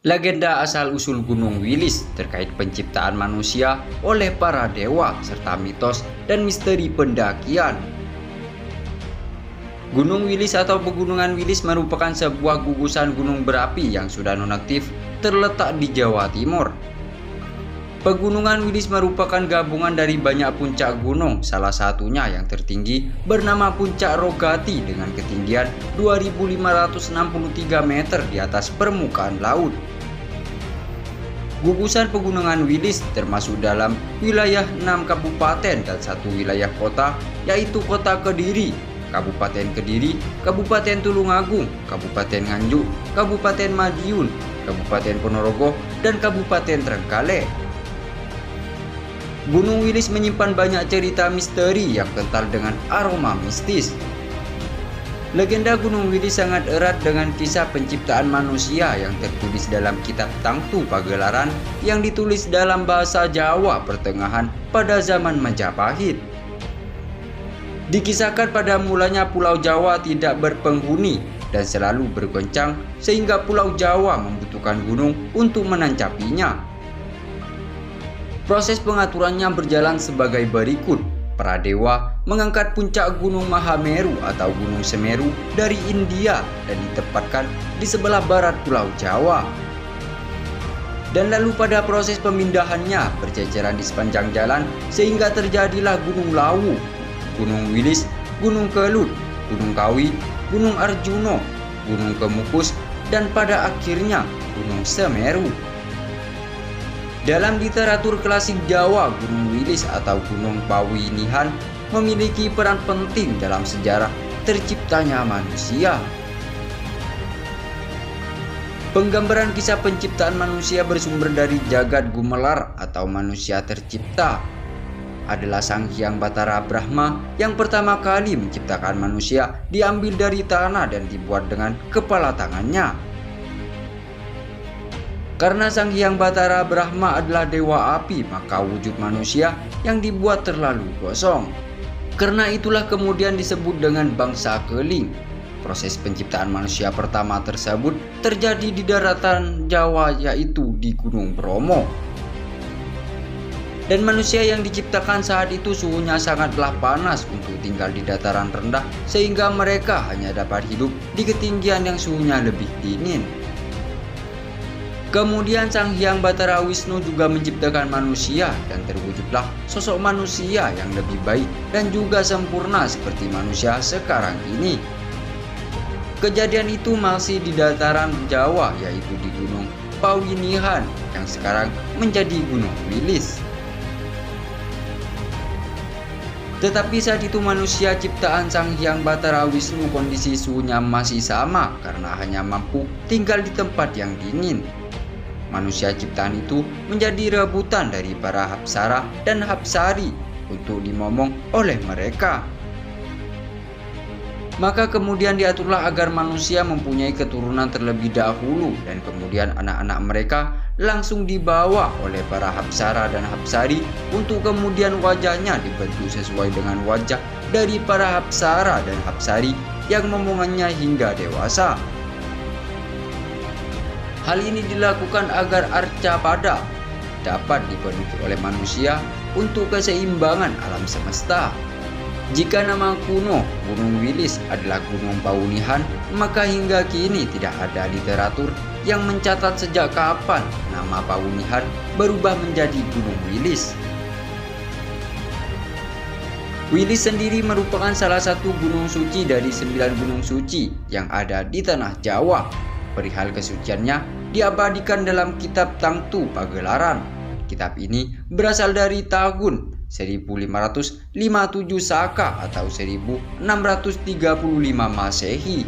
Legenda asal-usul Gunung Wilis terkait penciptaan manusia oleh para dewa serta mitos dan misteri pendakian. Gunung Wilis atau Pegunungan Wilis merupakan sebuah gugusan gunung berapi yang sudah nonaktif terletak di Jawa Timur. Pegunungan Wilis merupakan gabungan dari banyak puncak gunung, salah satunya yang tertinggi bernama Puncak Rogati dengan ketinggian 2.563 meter di atas permukaan laut. Gugusan Pegunungan Wilis termasuk dalam wilayah 6 kabupaten dan 1 wilayah kota, yaitu Kota Kediri, Kabupaten Kediri, Kabupaten Tulungagung, Kabupaten Nganjuk, Kabupaten Madiun, Kabupaten Ponorogo, dan Kabupaten Trenggalek. Gunung Wilis menyimpan banyak cerita misteri yang kental dengan aroma mistis. Legenda Gunung Wilis sangat erat dengan kisah penciptaan manusia yang tertulis dalam kitab Tangtu Pagelaran yang ditulis dalam bahasa Jawa pertengahan pada zaman Majapahit. Dikisahkan pada mulanya Pulau Jawa tidak berpenghuni dan selalu bergoncang sehingga Pulau Jawa membutuhkan gunung untuk menancapinya. Proses pengaturannya berjalan sebagai berikut. Para dewa mengangkat puncak Gunung Mahameru atau Gunung Semeru dari India dan ditempatkan di sebelah barat Pulau Jawa. Dan lalu pada proses pemindahannya berceceran di sepanjang jalan sehingga terjadilah Gunung Lawu, Gunung Wilis, Gunung Kelut, Gunung Kawi, Gunung Arjuno, Gunung Kemukus, dan pada akhirnya Gunung Semeru. Dalam literatur klasik Jawa, Gunung Wilis atau Gunung Pawinihan memiliki peran penting dalam sejarah terciptanya manusia. Penggambaran kisah penciptaan manusia bersumber dari jagat gumelar atau manusia tercipta adalah Sang Hyang Batara Brahma yang pertama kali menciptakan manusia diambil dari tanah dan dibuat dengan kepala tangannya. Karena Sang Hyang Batara Brahma adalah dewa api, maka wujud manusia yang dibuat terlalu gosong. Karena itulah kemudian disebut dengan bangsa keling. Proses penciptaan manusia pertama tersebut terjadi di daratan Jawa, yaitu di Gunung Bromo. Dan manusia yang diciptakan saat itu suhunya sangatlah panas untuk tinggal di dataran rendah, sehingga mereka hanya dapat hidup di ketinggian yang suhunya lebih dingin. Kemudian Sang Hyang Batara Wisnu juga menciptakan manusia dan terwujudlah sosok manusia yang lebih baik dan juga sempurna seperti manusia sekarang ini. Kejadian itu masih di dataran Jawa, yaitu di Gunung Pawinihan yang sekarang menjadi Gunung Wilis. Tetapi saat itu manusia ciptaan Sang Hyang Batara Wisnu kondisi suhunya masih sama karena hanya mampu tinggal di tempat yang dingin. Manusia ciptaan itu menjadi rebutan dari para Hapsara dan Hapsari untuk dimomong oleh mereka. Maka kemudian diaturlah agar manusia mempunyai keturunan terlebih dahulu dan kemudian anak-anak mereka langsung dibawa oleh para Hapsara dan Hapsari untuk kemudian wajahnya dibentuk sesuai dengan wajah dari para Hapsara dan Hapsari yang memomongannya hingga dewasa. Hal ini dilakukan agar arca pada dapat dipenuhi oleh manusia untuk keseimbangan alam semesta. Jika nama kuno Gunung Wilis adalah Gunung Pawinihan, maka hingga kini tidak ada literatur yang mencatat sejak kapan nama Pawinihan berubah menjadi Gunung Wilis. Wilis sendiri merupakan salah satu gunung suci dari 9 gunung suci yang ada di tanah Jawa. Perihal kesuciannya diabadikan dalam kitab Tangtu Pagelaran. Kitab ini berasal dari tahun 1557 Saka atau 1635 Masehi.